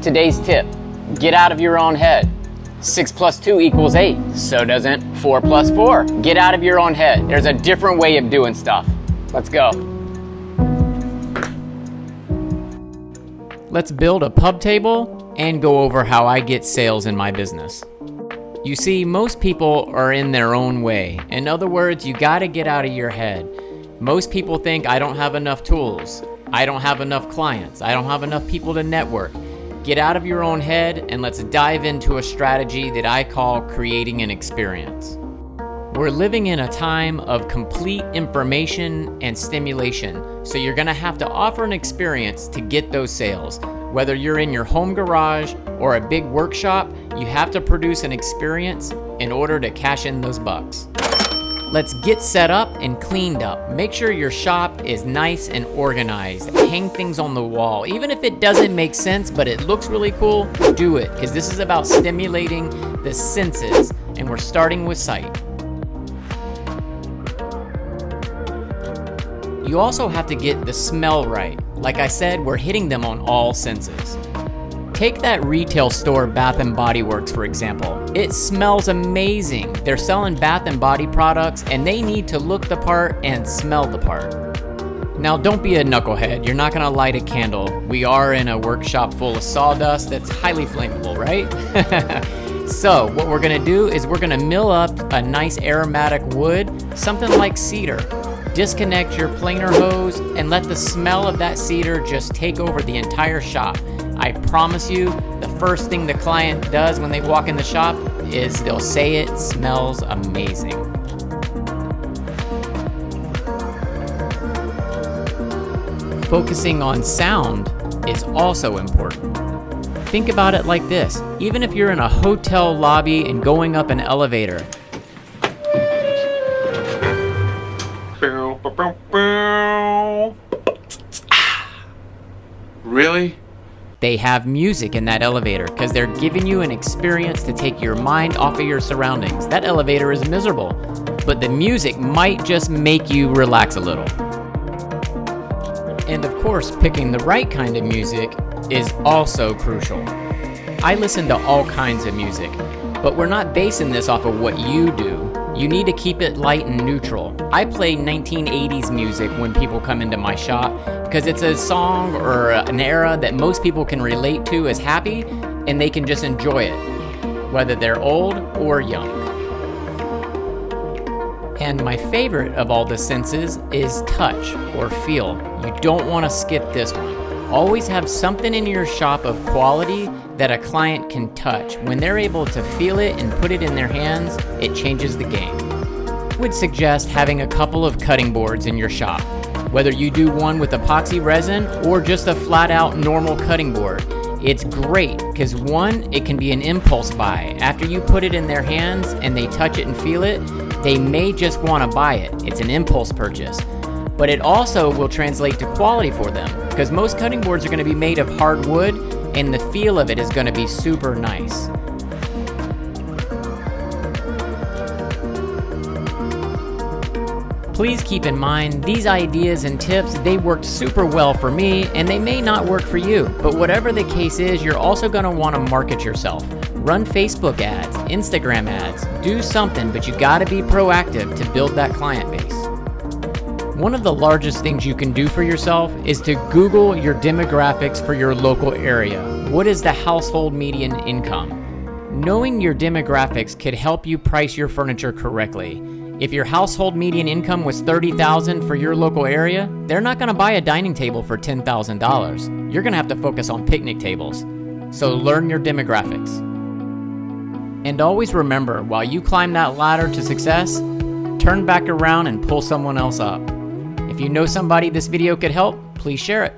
Today's tip, get out of your own head. 6 plus 2 equals 8. So doesn't 4 plus 4. Get out of your own head. There's a different way of doing stuff. Let's go. Let's build a pub table and go over how I get sales in my business. You see, most people are in their own way. In other words, you gotta get out of your head. Most people think, I don't have enough tools. I don't have enough clients. I don't have enough people to network. Get out of your own head and let's dive into a strategy that I call creating an experience. We're living in a time of complete information and stimulation, so you're gonna have to offer an experience to get those sales. Whether you're in your home garage or a big workshop, you have to produce an experience in order to cash in those bucks. Let's get set up and cleaned up. Make sure your shop is nice and organized. Hang things on the wall. Even if it doesn't make sense, but it looks really cool, do it, because this is about stimulating the senses, and we're starting with sight. You also have to get the smell right. Like I said, we're hitting them on all senses. Take that retail store Bath & Body Works, for example. It smells amazing. They're selling Bath & Body products and they need to look the part and smell the part. Now don't be a knucklehead. You're not gonna light a candle. We are in a workshop full of sawdust that's highly flammable, right? So what we're gonna do is we're gonna mill up a nice aromatic wood, something like cedar. Disconnect your planer hose and let the smell of that cedar just take over the entire shop. I promise you, the first thing the client does when they walk in the shop is they'll say it smells amazing. Focusing on sound is also important. Think about it like this. Even if you're in a hotel lobby and going up an elevator, really? they have music in that elevator because they're giving you an experience to take your mind off of your surroundings. That elevator is miserable, but the music might just make you relax a little. And of course, picking the right kind of music is also crucial. I listen to all kinds of music, but we're not basing this off of what you do. You need to keep it light and neutral. I play 1980s music when people come into my shop because it's a song or an era that most people can relate to as happy and they can just enjoy it, whether they're old or young. And my favorite of all the senses is touch or feel. You don't want to skip this one. Always have something in your shop of quality that a client can touch. When they're able to feel it and put it in their hands, it changes the game. I would suggest having a couple of cutting boards in your shop. Whether you do one with epoxy resin or just a flat out normal cutting board. It's great because one, it can be an impulse buy. After you put it in their hands and they touch it and feel it, they may just want to buy it. It's an impulse purchase. But it also will translate to quality for them because most cutting boards are going to be made of hard wood and the feel of it is going to be super nice. Please keep in mind, these ideas and tips, they worked super well for me and they may not work for you. But whatever the case is, you're also going to want to market yourself. Run Facebook ads, Instagram ads, do something, but you got to be proactive to build that client base. One of the largest things you can do for yourself is to Google your demographics for your local area. What is the household median income? Knowing your demographics could help you price your furniture correctly. If your household median income was $30,000 for your local area, they're not going to buy a dining table for $10,000. You're going to have to focus on picnic tables. So learn your demographics. And always remember, while you climb that ladder to success, turn back around and pull someone else up. If you know somebody this video could help, please share it.